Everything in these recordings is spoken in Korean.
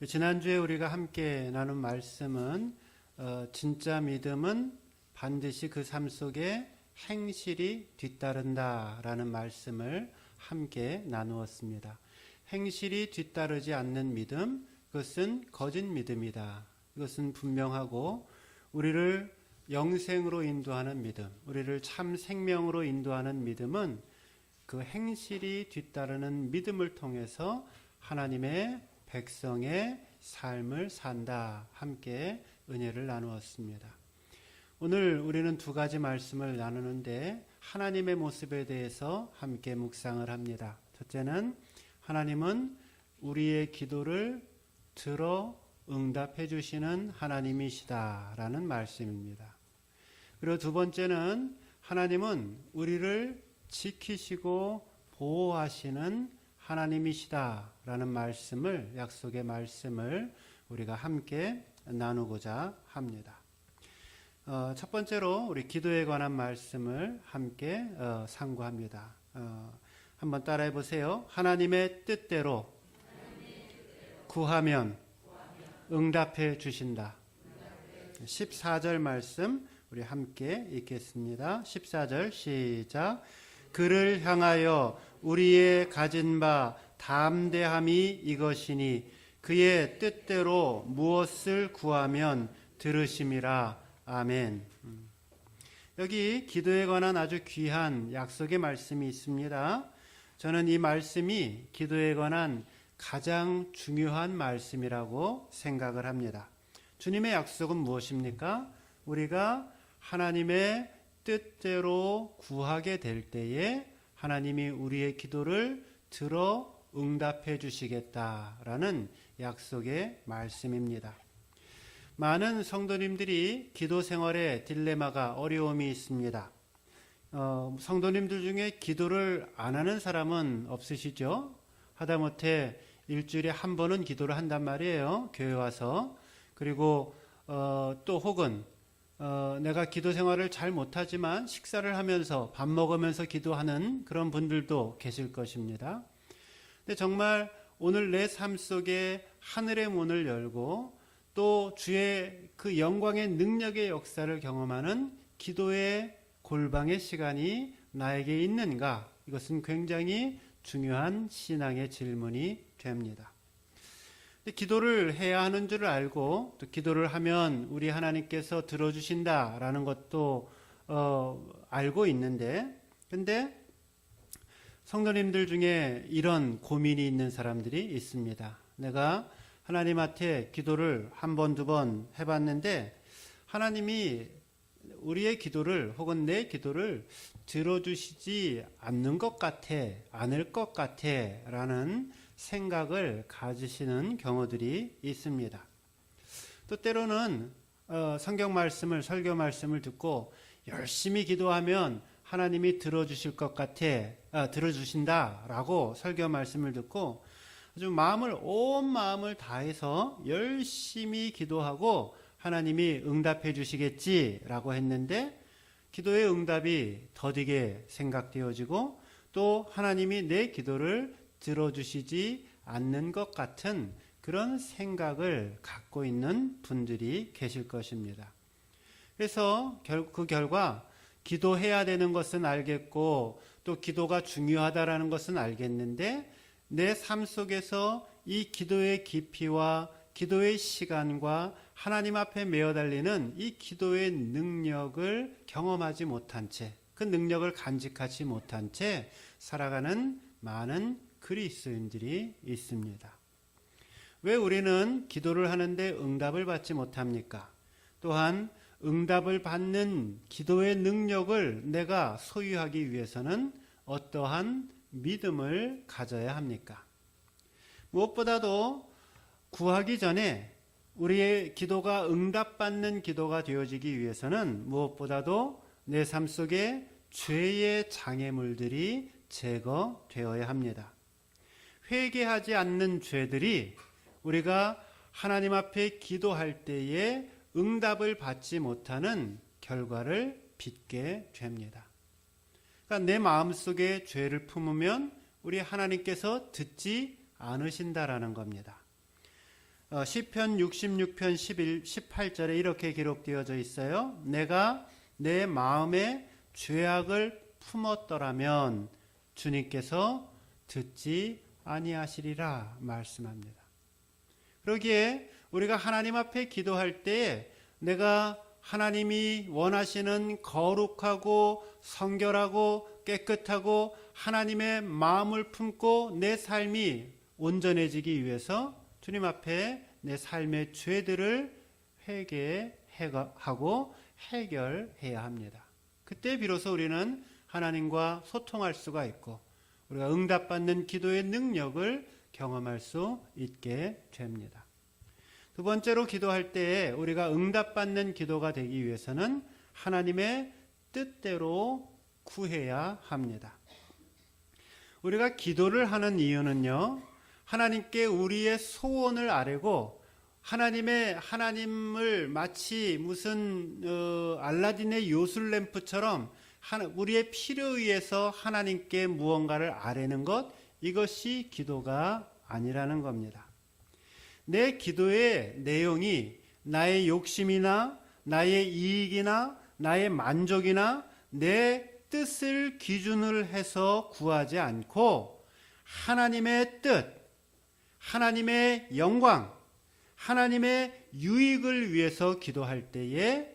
지난주에 우리가 함께 나눈 말씀은 진짜 믿음은 반드시 그 삶 속에 행실이 뒤따른다 라는 말씀을 함께 나누었습니다. 행실이 뒤따르지 않는 믿음, 그것은 거짓 믿음이다. 이것은 분명하고 우리를 영생으로 인도하는 믿음, 우리를 참 생명으로 인도하는 믿음은 그 행실이 뒤따르는 믿음을 통해서 하나님의 백성의 삶을 산다. 함께 은혜를 나누었습니다. 오늘 우리는 두 가지 말씀을 나누는데 하나님의 모습에 대해서 함께 묵상을 합니다. 첫째는 하나님은 우리의 기도를 들어 응답해 주시는 하나님이시다라는 말씀입니다. 그리고 두 번째는 하나님은 우리를 지키시고 보호하시는 하나님이시다라는 말씀을, 약속의 말씀을 우리가 함께 나누고자 합니다. 첫 번째로 우리 기도에 관한 말씀을 함께 상고합니다. 한번 따라해 보세요. 하나님의 뜻대로 구하면 응답해 주신다. 14절 말씀 우리 함께 읽겠습니다. 14절 시작. 그를 향하여 우리의 가진 바 담대함이 이것이니 그의 뜻대로 무엇을 구하면 들으심이라. 아멘. 여기 기도에 관한 아주 귀한 약속의 말씀이 있습니다. 저는 이 말씀이 기도에 관한 가장 중요한 말씀이라고 생각을 합니다. 주님의 약속은 무엇입니까? 우리가 하나님의 뜻대로 구하게 될 때에 하나님이 우리의 기도를 들어 응답해 주시겠다라는 약속의 말씀입니다. 많은 성도님들이 기도 생활에 딜레마가 어려움이 있습니다. 성도님들 중에 기도를 안 하는 사람은 없으시죠? 하다못해 일주일에 한 번은 기도를 한단 말이에요. 교회 와서. 그리고 또 혹은 내가 기도 생활을 잘 못하지만 식사를 하면서 밥 먹으면서 기도하는 그런 분들도 계실 것입니다. 근데 정말 오늘 내 삶 속에 하늘의 문을 열고 또 주의 그 영광의 능력의 역사를 경험하는 기도의 골방의 시간이 나에게 있는가? 이것은 굉장히 중요한 신앙의 질문이 됩니다. 기도를 해야 하는 줄 알고 또 기도를 하면 우리 하나님께서 들어주신다라는 것도 알고 있는데, 근데 성도님들 중에 이런 고민이 있는 사람들이 있습니다. 내가 하나님한테 기도를 한 번, 두 번 해봤는데 하나님이 우리의 기도를 혹은 내 기도를 들어주시지 않는 것 같아, 않을 것 같아 라는 생각을 가지시는 경우들이 있습니다. 또 때로는 성경 말씀을, 설교 말씀을 듣고 열심히 기도하면 하나님이 들어주실 것 같아, 들어주신다라고 설교 말씀을 듣고 아주 온 마음을 다해서 열심히 기도하고 하나님이 응답해 주시겠지라고 했는데 기도의 응답이 더디게 생각되어지고 또 하나님이 내 기도를 들어주시지 않는 것 같은 그런 생각을 갖고 있는 분들이 계실 것입니다. 그래서 그 결과 기도해야 되는 것은 알겠고 또 기도가 중요하다라는 것은 알겠는데 내 삶 속에서 이 기도의 깊이와 기도의 시간과 하나님 앞에 메어 달리는 이 기도의 능력을 경험하지 못한 채, 그 능력을 간직하지 못한 채 살아가는 많은 그리스도인들이 있습니다. 왜 우리는 기도를 하는데 응답을 받지 못합니까? 또한 응답을 받는 기도의 능력을 내가 소유하기 위해서는 어떠한 믿음을 가져야 합니까? 무엇보다도 구하기 전에 우리의 기도가 응답받는 기도가 되어지기 위해서는 무엇보다도 내 삶 속에 죄의 장애물들이 제거되어야 합니다. 회개하지 않는 죄들이 우리가 하나님 앞에 기도할 때에 응답을 받지 못하는 결과를 빚게 됩니다. 그러니까 내 마음속에 죄를 품으면 우리 하나님께서 듣지 않으신다라는 겁니다. 시편 66편 18절에 이렇게 기록되어져 있어요. 내가 내 마음에 죄악을 품었더라면 주님께서 듣지 아니하시리라 말씀합니다. 그러기에 우리가 하나님 앞에 기도할 때에 내가 하나님이 원하시는 거룩하고 성결하고 깨끗하고 하나님의 마음을 품고 내 삶이 온전해지기 위해서 주님 앞에 내 삶의 죄들을 회개하고 해결해야 합니다. 그때 비로소 우리는 하나님과 소통할 수가 있고 우리가 응답받는 기도의 능력을 경험할 수 있게 됩니다. 두 번째로 기도할 때에 우리가 응답받는 기도가 되기 위해서는 하나님의 뜻대로 구해야 합니다. 우리가 기도를 하는 이유는요, 하나님께 우리의 소원을 아뢰고 하나님을 마치 무슨 알라딘의 요술램프처럼 우리의 필요에 의해서 하나님께 무언가를 아뢰는 것, 이것이 기도가 아니라는 겁니다. 내 기도의 내용이 나의 욕심이나 나의 이익이나 나의 만족이나 내 뜻을 기준을 해서 구하지 않고 하나님의 뜻, 하나님의 영광, 하나님의 유익을 위해서 기도할 때에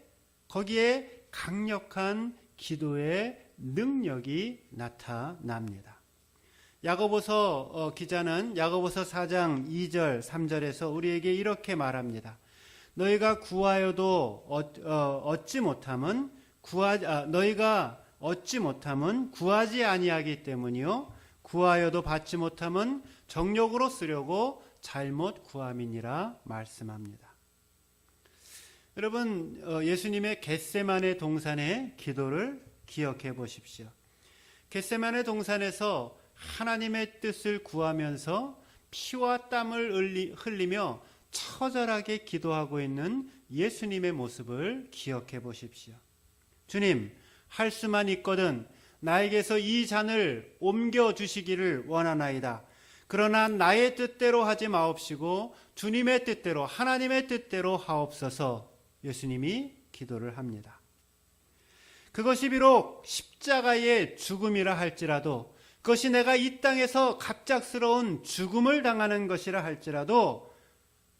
거기에 강력한 기도의 능력이 나타납니다. 야고보서 기자는 야고보서 4장 2절 3절에서 우리에게 이렇게 말합니다. 너희가 구하여도 얻지 못함은 너희가 얻지 못함은 구하지 아니하기 때문이요 구하여도 받지 못함은 정욕으로 쓰려고 잘못 구함이니라 말씀합니다. 여러분, 예수님의 겟세마네 동산의 기도를 기억해 보십시오. 겟세마네 동산에서 하나님의 뜻을 구하면서 피와 땀을 흘리며 처절하게 기도하고 있는 예수님의 모습을 기억해 보십시오. 주님, 할 수만 있거든 나에게서 이 잔을 옮겨주시기를 원하나이다. 그러나 나의 뜻대로 하지 마옵시고 주님의 뜻대로, 하나님의 뜻대로 하옵소서. 예수님이 기도를 합니다. 그것이 비록 십자가의 죽음이라 할지라도, 그것이 내가 이 땅에서 갑작스러운 죽음을 당하는 것이라 할지라도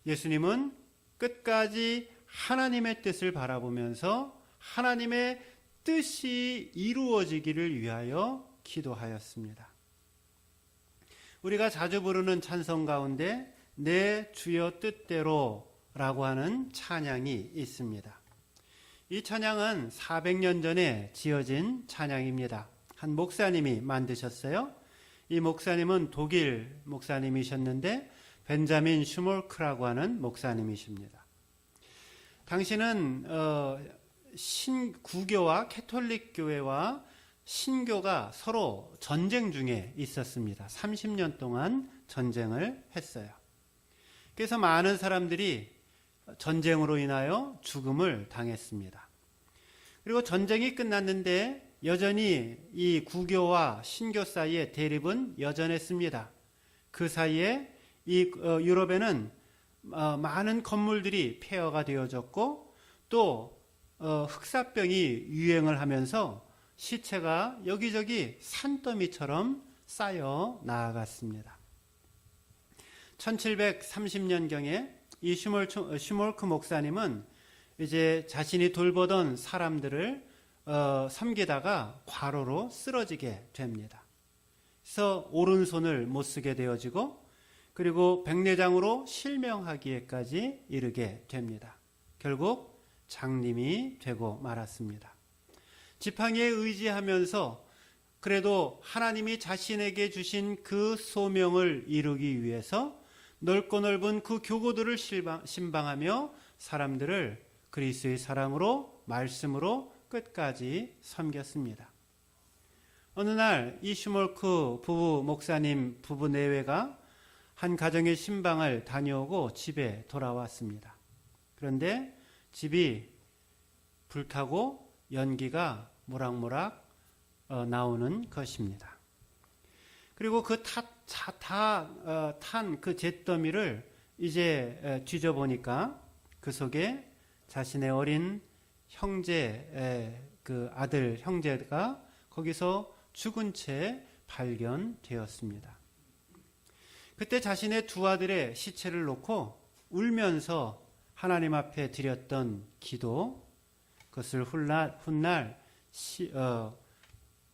예수님은 끝까지 하나님의 뜻을 바라보면서 하나님의 뜻이 이루어지기를 위하여 기도하였습니다. 우리가 자주 부르는 찬송 가운데 내 주여 뜻대로 라고 하는 찬양이 있습니다. 이 찬양은 400년 전에 지어진 찬양입니다. 한 목사님이 만드셨어요. 이 목사님은 독일 목사님이셨는데 벤자민 슈몰크라고 하는 목사님이십니다. 당시는 구교와 캐톨릭 교회와 신교가 서로 전쟁 중에 있었습니다. 30년 동안 전쟁을 했어요. 그래서 많은 사람들이 전쟁으로 인하여 죽음을 당했습니다. 그리고 전쟁이 끝났는데 여전히 이 구교와 신교 사이의 대립은 여전했습니다. 그 사이에 이 유럽에는 많은 건물들이 폐허가 되어졌고 또 흑사병이 유행을 하면서 시체가 여기저기 산더미처럼 쌓여 나아갔습니다. 1730년경에 이 슈몰크 목사님은 이제 자신이 돌보던 사람들을 섬기다가 과로로 쓰러지게 됩니다. 그래서 오른손을 못 쓰게 되어지고 그리고 백내장으로 실명하기에까지 이르게 됩니다. 결국 장님이 되고 말았습니다. 지팡이에 의지하면서 그래도 하나님이 자신에게 주신 그 소명을 이루기 위해서 넓고 넓은 그 교고들을 신방하며 사람들을 그리스도의 사랑으로 말씀으로 끝까지 섬겼습니다. 어느 날 이 슈몰크 부부 목사님 부부 내외가 한 가정의 신방을 다녀오고 집에 돌아왔습니다. 그런데 집이 불타고 연기가 모락모락 나오는 것입니다. 그리고 그 탄 그 잿더미를 이제 뒤져보니까 그 속에 자신의 어린 형제, 그 아들 형제가 거기서 죽은 채 발견되었습니다. 그때 자신의 두 아들의 시체를 놓고 울면서 하나님 앞에 드렸던 기도, 그것을 훗날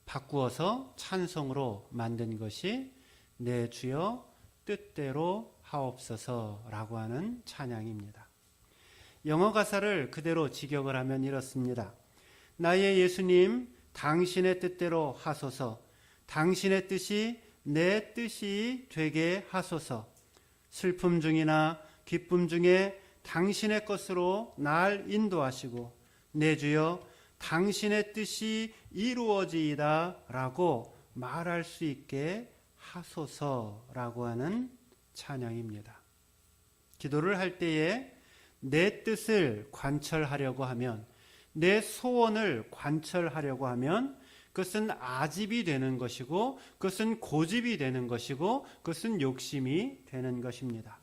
바꾸어서 찬송으로 만든 것이 내 주여 뜻대로 하옵소서라고 하는 찬양입니다. 영어 가사를 그대로 직역을 하면 이렇습니다. 나의 예수님, 당신의 뜻대로 하소서. 당신의 뜻이 내 뜻이 되게 하소서. 슬픔 중이나 기쁨 중에 당신의 것으로 날 인도하시고 내 주여 당신의 뜻이 이루어지이다 라고 말할 수 있게 하소서라고 하는 찬양입니다. 기도를 할 때에 내 뜻을 관철하려고 하면, 내 소원을 관철하려고 하면 그것은 아집이 되는 것이고, 그것은 고집이 되는 것이고, 그것은 욕심이 되는 것입니다.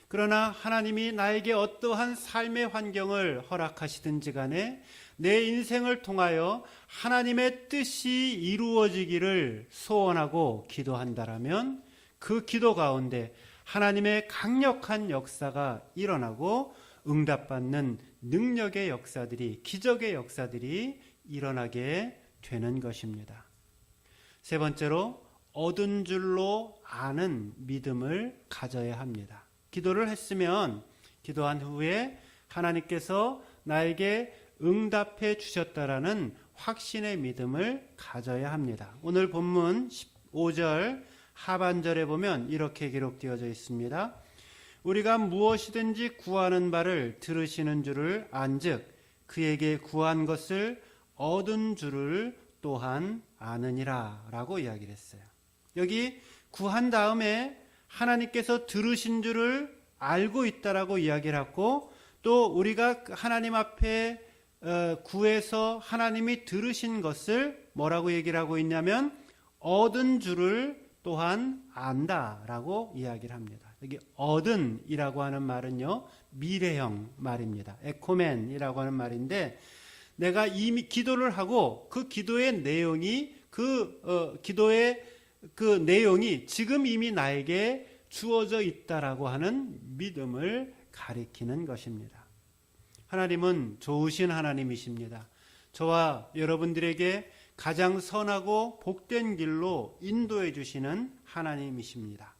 그러나 하나님이 나에게 어떠한 삶의 환경을 허락하시든지 간에 내 인생을 통하여 하나님의 뜻이 이루어지기를 소원하고 기도한다라면 그 기도 가운데 하나님의 강력한 역사가 일어나고 응답받는 능력의 역사들이, 기적의 역사들이 일어나게 되는 것입니다. 세 번째로, 얻은 줄로 아는 믿음을 가져야 합니다. 기도를 했으면 기도한 후에 하나님께서 나에게 응답해 주셨다라는 확신의 믿음을 가져야 합니다. 오늘 본문 15절 하반절에 보면 이렇게 기록되어져 있습니다. 우리가 무엇이든지 구하는 바를 들으시는 줄을 안즉 그에게 구한 것을 얻은 줄을 또한 아느니라 라고 이야기를 했어요. 여기 구한 다음에 하나님께서 들으신 줄을 알고 있다라고 이야기를 하고, 또 우리가 하나님 앞에 구해서 하나님이 들으신 것을 뭐라고 얘기를 하고 있냐면 얻은 줄을 또한 안다라고 이야기를 합니다. 여기 얻은이라고 하는 말은요, 미래형 말입니다. 에코멘이라고 하는 말인데, 내가 이미 기도를 하고 그 기도의 내용이 기도의 그 내용이 지금 이미 나에게 주어져 있다라고 하는 믿음을 가리키는 것입니다. 하나님은 좋으신 하나님이십니다. 저와 여러분들에게 가장 선하고 복된 길로 인도해 주시는 하나님이십니다.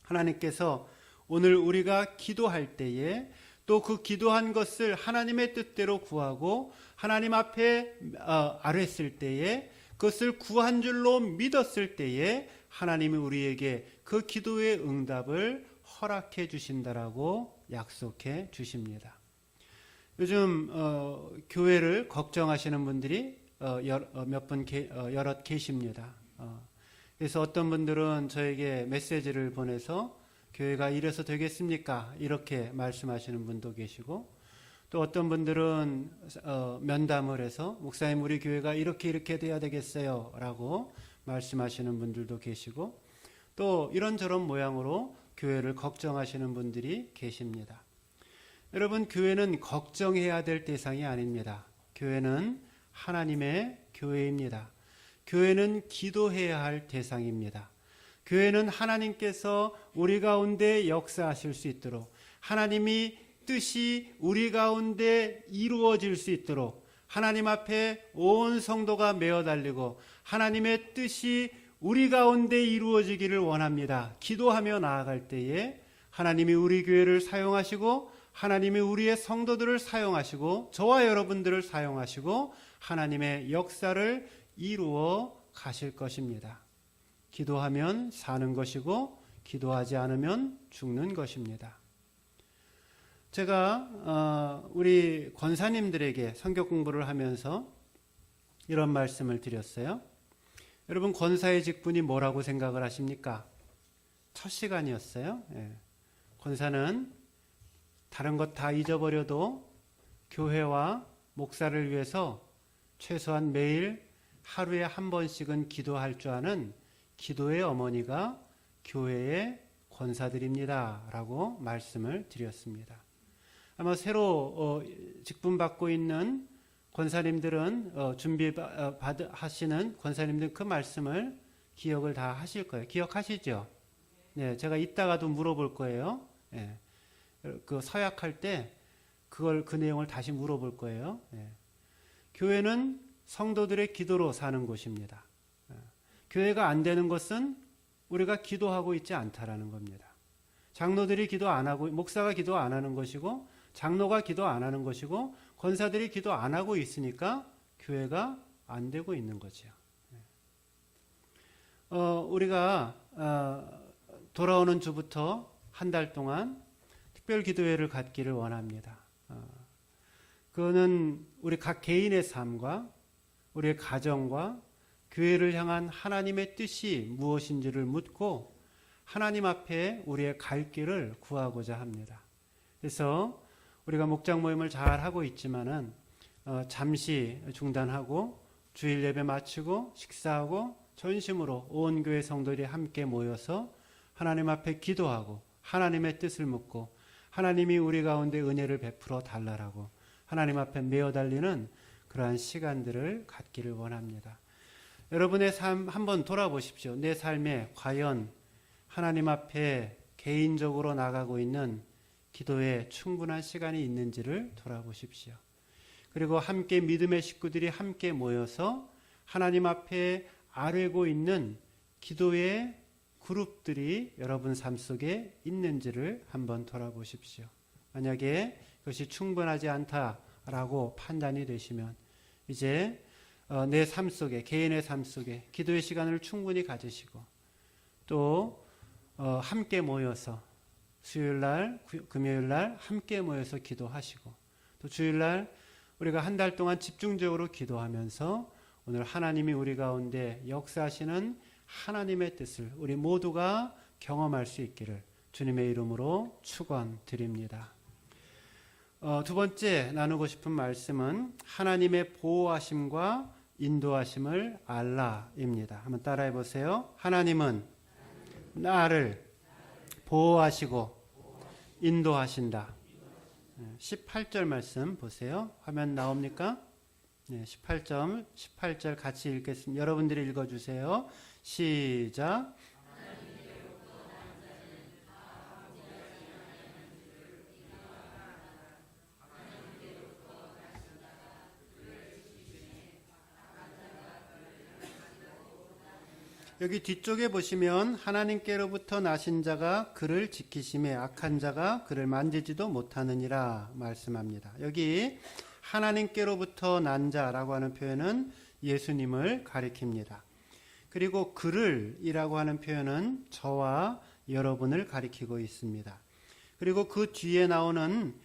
하나님께서 오늘 우리가 기도할 때에 또 그 기도한 것을 하나님의 뜻대로 구하고 하나님 앞에 아뢰었을 때에, 그것을 구한 줄로 믿었을 때에 하나님이 우리에게 그 기도의 응답을 허락해 주신다라고 약속해 주십니다. 요즘 교회를 걱정하시는 분들이 여럿 계십니다. 그래서 어떤 분들은 저에게 메시지를 보내서 교회가 이래서 되겠습니까? 이렇게 말씀하시는 분도 계시고, 또 어떤 분들은 면담을 해서 목사님 우리 교회가 이렇게 돼야 되겠어요 라고 말씀하시는 분들도 계시고, 또 이런저런 모양으로 교회를 걱정하시는 분들이 계십니다. 여러분, 교회는 걱정해야 될 대상이 아닙니다. 교회는 하나님의 교회입니다. 교회는 기도해야 할 대상입니다. 교회는 하나님께서 우리 가운데 역사하실 수 있도록, 하나님이 뜻이 우리 가운데 이루어질 수 있도록 하나님 앞에 온 성도가 메어 달리고 하나님의 뜻이 우리 가운데 이루어지기를 원합니다. 기도하며 나아갈 때에 하나님이 우리 교회를 사용하시고 하나님이 우리의 성도들을 사용하시고 저와 여러분들을 사용하시고 하나님의 역사를 이루어 가실 것입니다. 기도하면 사는 것이고 기도하지 않으면 죽는 것입니다. 제가 우리 권사님들에게 성경 공부를 하면서 이런 말씀을 드렸어요. 여러분, 권사의 직분이 뭐라고 생각을 하십니까? 첫 시간이었어요. 권사는 다른 것 다 잊어버려도 교회와 목사를 위해서 최소한 매일 하루에 한 번씩은 기도할 줄 아는 기도의 어머니가 교회의 권사들입니다. 라고 말씀을 드렸습니다. 아마 새로 직분받고 있는 권사님들은 하시는 권사님들 그 말씀을 기억을 다 하실 거예요. 기억하시죠? 네, 제가 이따가도 물어볼 거예요. 네, 그 서약할 때 그 내용을 다시 물어볼 거예요. 네. 교회는 성도들의 기도로 사는 곳입니다. 교회가 안 되는 것은 우리가 기도하고 있지 않다라는 겁니다. 장로들이 기도 안 하고, 목사가 기도 안 하는 것이고, 장로가 기도 안 하는 것이고, 권사들이 기도 안 하고 있으니까 교회가 안 되고 있는 거죠. 우리가 돌아오는 주부터 한 달 동안 특별 기도회를 갖기를 원합니다. 그거는 우리 각 개인의 삶과 우리의 가정과 교회를 향한 하나님의 뜻이 무엇인지를 묻고 하나님 앞에 우리의 갈 길을 구하고자 합니다. 그래서 우리가 목장 모임을 잘 하고 있지만은 잠시 중단하고 주일 예배 마치고 식사하고 전심으로 온 교회 성도들이 함께 모여서 하나님 앞에 기도하고 하나님의 뜻을 묻고 하나님이 우리 가운데 은혜를 베풀어 달라라고 하나님 앞에 메어 달리는 그러한 시간들을 갖기를 원합니다. 여러분의 삶 한번 돌아보십시오. 내 삶에 과연 하나님 앞에 개인적으로 나가고 있는 기도에 충분한 시간이 있는지를 돌아보십시오. 그리고 함께 믿음의 식구들이 함께 모여서 하나님 앞에 아뢰고 있는 기도의 그룹들이 여러분 삶 속에 있는지를 한번 돌아보십시오. 만약에 그것이 충분하지 않다라고 판단이 되시면 이제 내 삶 속에, 개인의 삶 속에 기도의 시간을 충분히 가지시고 또 함께 모여서 수요일날, 금요일날 함께 모여서 기도하시고 또 주일날 우리가 한 달 동안 집중적으로 기도하면서 오늘 하나님이 우리 가운데 역사하시는 하나님의 뜻을 우리 모두가 경험할 수 있기를 주님의 이름으로 축원드립니다. 두 번째 나누고 싶은 말씀은 하나님의 보호하심과 인도하심을 알라입니다. 한번 따라해 보세요. 하나님은 나를 보호하시고 인도하신다. 18절 말씀 보세요. 화면 나옵니까? 18절 같이 읽겠습니다. 여러분들이 읽어주세요. 시작. 여기 뒤쪽에 보시면 하나님께로부터 나신 자가 그를 지키심에 악한 자가 그를 만지지도 못하느니라 말씀합니다. 여기 하나님께로부터 난 자라고 하는 표현은 예수님을 가리킵니다. 그리고 그를 이라고 하는 표현은 저와 여러분을 가리키고 있습니다. 그리고 그 뒤에 나오는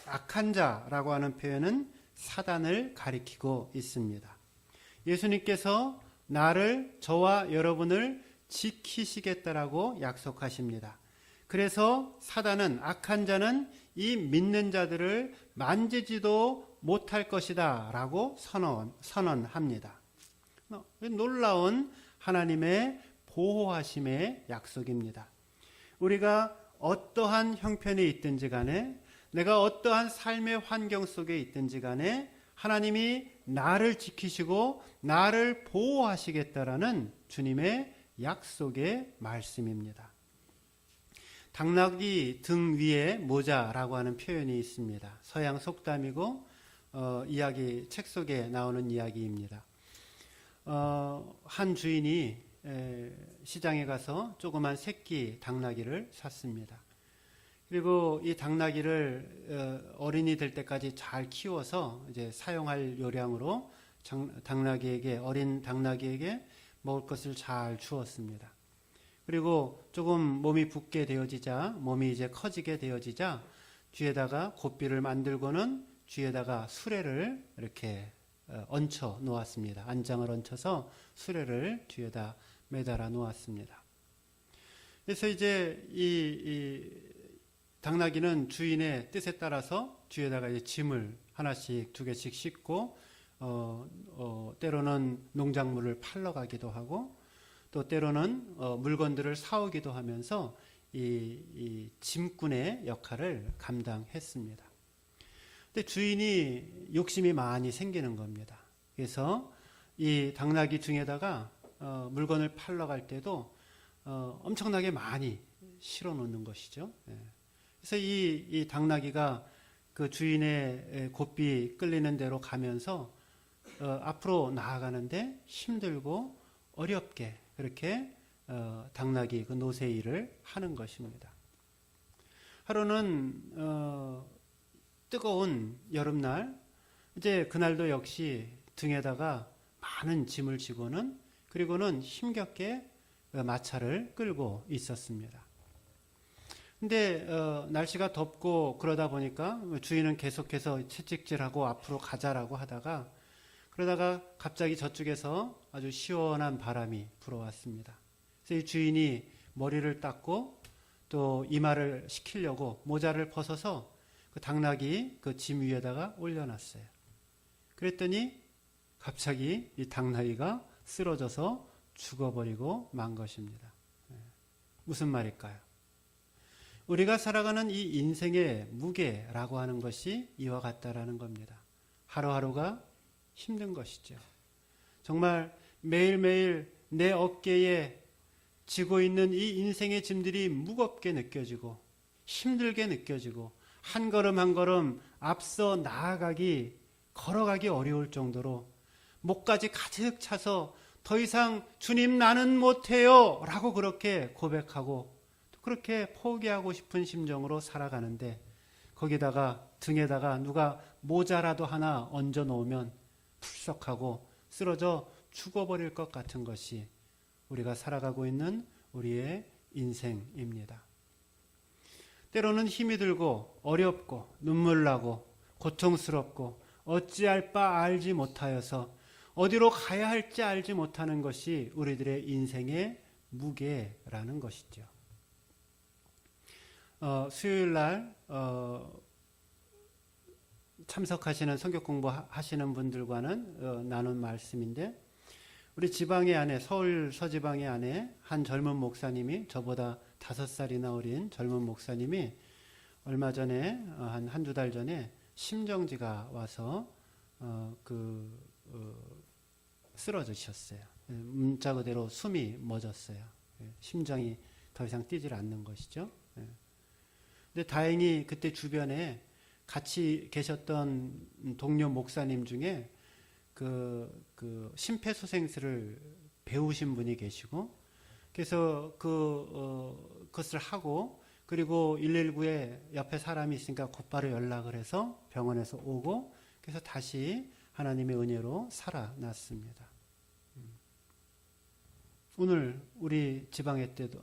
악한 자라고 하는 표현은 사단을 가리키고 있습니다. 예수님께서 나를, 저와 여러분을 지키시겠다라고 약속하십니다. 그래서 사단은, 악한 자는 이 믿는 자들을 만지지도 못할 것이다 라고 선언합니다. 놀라운 하나님의 보호하심의 약속입니다. 우리가 어떠한 형편에 있든지 간에, 내가 어떠한 삶의 환경 속에 있든지 간에 하나님이 나를 지키시고 나를 보호하시겠다라는 주님의 약속의 말씀입니다. 당나귀 등 위에 모자라고 하는 표현이 있습니다. 서양 속담이고 책 속에 나오는 이야기입니다. 한 주인이 시장에 가서 조그만 새끼 당나귀를 샀습니다. 그리고 이 당나귀를 어린이 될 때까지 잘 키워서 이제 사용할 요량으로 어린 당나귀에게 먹을 것을 잘 주었습니다. 그리고 조금 몸이 붓게 되어지자, 몸이 이제 커지게 되어지자 뒤에다가 고삐를 만들고는 뒤에다가 수레를 이렇게 얹혀 놓았습니다. 안장을 얹혀서 수레를 뒤에다 매달아 놓았습니다. 그래서 이제 이 당나귀는 주인의 뜻에 따라서 뒤에다가 이제 짐을 하나씩 두 개씩 싣고 때로는 농작물을 팔러 가기도 하고 또 때로는 물건들을 사오기도 하면서 이 짐꾼의 역할을 감당했습니다. 근데 주인이 욕심이 많이 생기는 겁니다. 그래서 이 당나귀 중에다가 물건을 팔러 갈 때도 엄청나게 많이 실어 놓는 것이죠. 그래서 이 당나귀가 그 주인의 고삐 끌리는 대로 가면서 앞으로 나아가는데 힘들고 어렵게 그렇게 당나귀 그 노새 일을 하는 것입니다. 하루는 뜨거운 여름날 이제 그날도 역시 등에다가 많은 짐을 지고는 그리고는 힘겹게 마차를 끌고 있었습니다. 근데 날씨가 덥고 그러다 보니까 주인은 계속해서 채찍질하고 앞으로 가자라고 하다가 그러다가 갑자기 저쪽에서 아주 시원한 바람이 불어왔습니다. 그래서 이 주인이 머리를 닦고 또 이마를 식히려고 모자를 벗어서 그 당나귀 그 짐 위에다가 올려놨어요. 그랬더니 갑자기 이 당나귀가 쓰러져서 죽어버리고 만 것입니다. 무슨 말일까요? 우리가 살아가는 이 인생의 무게라고 하는 것이 이와 같다라는 겁니다. 하루하루가 힘든 것이죠. 정말 매일매일 내 어깨에 지고 있는 이 인생의 짐들이 무겁게 느껴지고 힘들게 느껴지고 한 걸음 한 걸음 앞서 나아가기 걸어가기 어려울 정도로 목까지 가득 차서 더 이상 주님 나는 못해요 라고 그렇게 고백하고 그렇게 포기하고 싶은 심정으로 살아가는데 거기다가 등에다가 누가 모자라도 하나 얹어 놓으면 풀썩하고 쓰러져 죽어버릴 것 같은 것이 우리가 살아가고 있는 우리의 인생입니다. 때로는 힘이 들고 어렵고 눈물 나고 고통스럽고 어찌할 바 알지 못하여서 어디로 가야 할지 알지 못하는 것이 우리들의 인생의 무게라는 것이죠. 수요일 날 참석하시는 성경 공부하시는 분들과는 나눈 말씀인데 우리 지방의 안에 서울 서지방의 안에 한 젊은 목사님이 저보다 5살이나 어린 젊은 목사님이 얼마 전에 한두 달 전에 심정지가 와서 쓰러지셨어요. 문자 그대로 숨이 멎었어요. 심장이 더 이상 뛰질 않는 것이죠. 근데 다행히 그때 주변에 같이 계셨던 동료 목사님 중에 심폐소생술을 배우신 분이 계시고 그래서 그것을 하고 그리고 119에 옆에 사람이 있으니까 곧바로 연락을 해서 병원에서 오고 그래서 다시 하나님의 은혜로 살아났습니다. 오늘 우리 지방회 때도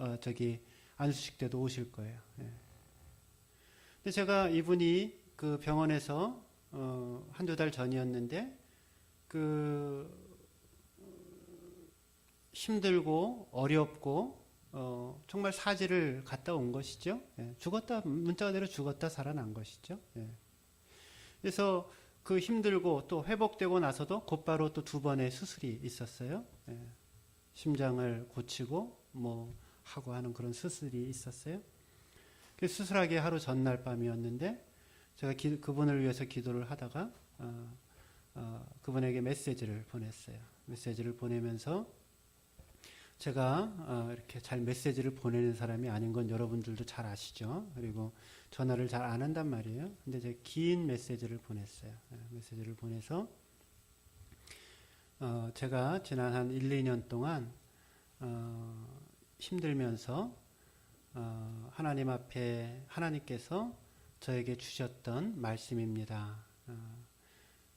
안수식 때도 오실 거예요. 근데 제가 이분이 그 병원에서 한두 달 전이었는데 힘들고 어렵고 정말 사지를 갔다 온 것이죠. 죽었다 문자 그대로 죽었다 살아난 것이죠. 그래서 그 힘들고 또 회복되고 나서도 곧바로 또 2번의 수술이 있었어요. 심장을 고치고 뭐 하고 하는 그런 수술이 있었어요. 그 수술하기 하루 전날 밤이었는데 제가 그분을 위해서 기도를 하다가 그분에게 메시지를 보냈어요. 메시지를 보내면서 제가 이렇게 잘 메시지를 보내는 사람이 아닌 건 여러분들도 잘 아시죠. 그리고 전화를 잘 안 한단 말이에요. 근데 제가 긴 메시지를 보냈어요. 메시지를 보내서 제가 지난 한 1, 2년 동안 힘들면서 하나님 앞에 하나님께서 저에게 주셨던 말씀입니다.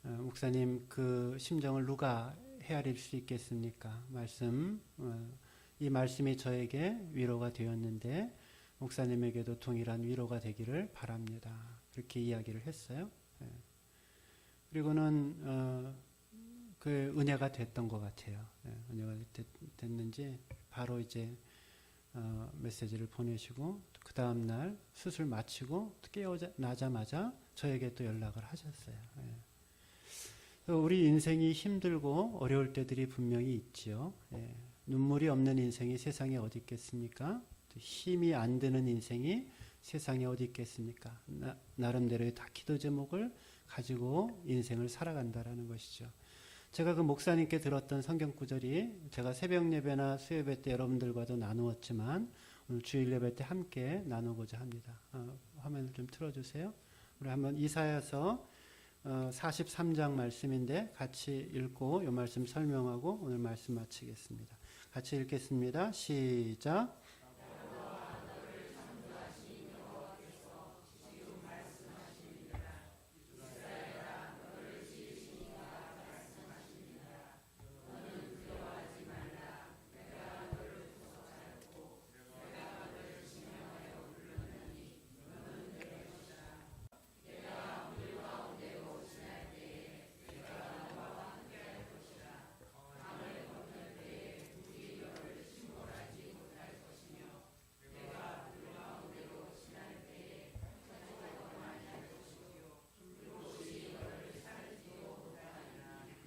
목사님 그 심정을 누가 헤아릴 수 있겠습니까? 이 말씀이 저에게 위로가 되었는데 목사님에게도 동일한 위로가 되기를 바랍니다. 그렇게 이야기를 했어요. 그리고는 그 은혜가 됐던 것 같아요. 은혜가 됐는지 바로 이제 메시지를 보내시고 그 다음 날 수술 마치고 깨어나자마자 저에게 또 연락을 하셨어요. 우리 인생이 힘들고 어려울 때들이 분명히 있지요. 예. 눈물이 없는 인생이 세상에 어디 있겠습니까? 힘이 안 드는 인생이 세상에 어디 있겠습니까? 나름대로의 다 기도 제목을 가지고 인생을 살아간다라는 것이죠. 제가 그 목사님께 들었던 성경 구절이 제가 새벽 예배나 수요예배 때 여러분들과도 나누었지만 오늘 주일 예배 때 함께 나누고자 합니다. 화면을 좀 틀어주세요. 우리 한번 이사야서 43장 말씀인데 같이 읽고 이 말씀 설명하고 오늘 말씀 마치겠습니다. 같이 읽겠습니다. 시작.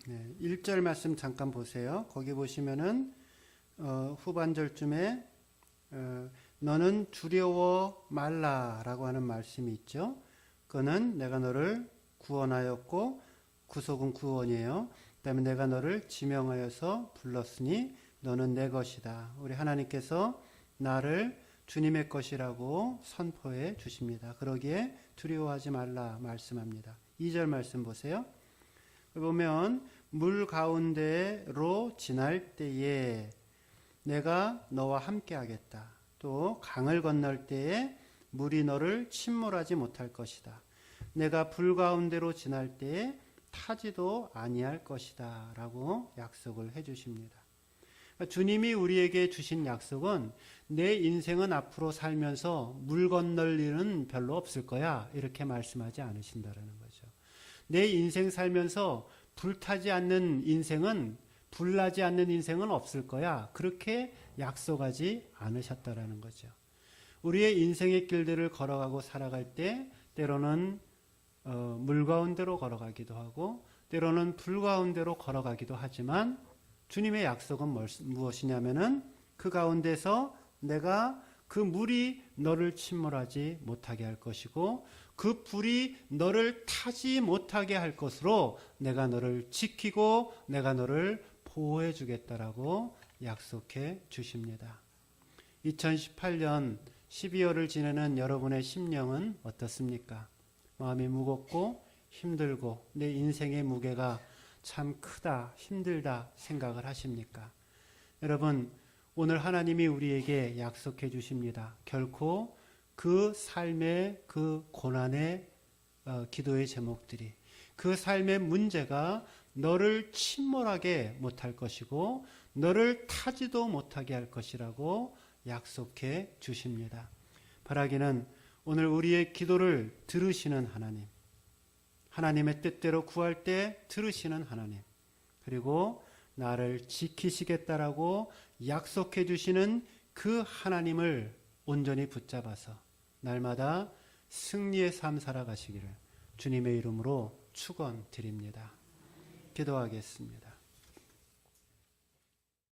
네, 1절 말씀 잠깐 보세요. 거기 보시면은 후반절쯤에 너는 두려워 말라라고 하는 말씀이 있죠. 그는 내가 너를 구원하였고 구속은 구원이에요. 그다음에 내가 너를 지명하여서 불렀으니 너는 내 것이다. 우리 하나님께서 나를 주님의 것이라고 선포해 주십니다. 그러기에 두려워하지 말라 말씀합니다. 2절 말씀 보세요. 보면 물 가운데로 지날 때에 내가 너와 함께 하겠다. 또 강을 건널 때에 물이 너를 침몰하지 못할 것이다. 내가 불 가운데로 지날 때에 타지도 아니할 것이다 라고 약속을 해 주십니다. 주님이 우리에게 주신 약속은 내 인생은 앞으로 살면서 물 건널 일은 별로 없을 거야 이렇게 말씀하지 않으신다라는 거죠. 내 인생 살면서 불타지 않는 인생은 불나지 않는 인생은 없을 거야 그렇게 약속하지 않으셨다라는 거죠. 우리의 인생의 길들을 걸어가고 살아갈 때 때로는 물 가운데로 걸어가기도 하고 때로는 불 가운데로 걸어가기도 하지만 주님의 약속은 무엇이냐면은 그 가운데서 내가 그 물이 너를 침몰하지 못하게 할 것이고 그 불이 너를 타지 못하게 할 것으로 내가 너를 지키고 내가 너를 보호해 주겠다라고 약속해 주십니다. 2018년 12월을 지내는 여러분의 심령은 어떻습니까? 마음이 무겁고 힘들고 내 인생의 무게가 참 크다, 힘들다 생각을 하십니까? 여러분, 오늘 하나님이 우리에게 약속해 주십니다. 결코 그 삶의 그 고난의 기도의 제목들이 그 삶의 문제가 너를 침몰하게 못할 것이고 너를 타지도 못하게 할 것이라고 약속해 주십니다. 바라기는 오늘 우리의 기도를 들으시는 하나님, 하나님의 뜻대로 구할 때 들으시는 하나님, 그리고 나를 지키시겠다라고 약속해 주시는 그 하나님을 온전히 붙잡아서 날마다 승리의 삶 살아가시기를 주님의 이름으로 축원드립니다. 기도하겠습니다.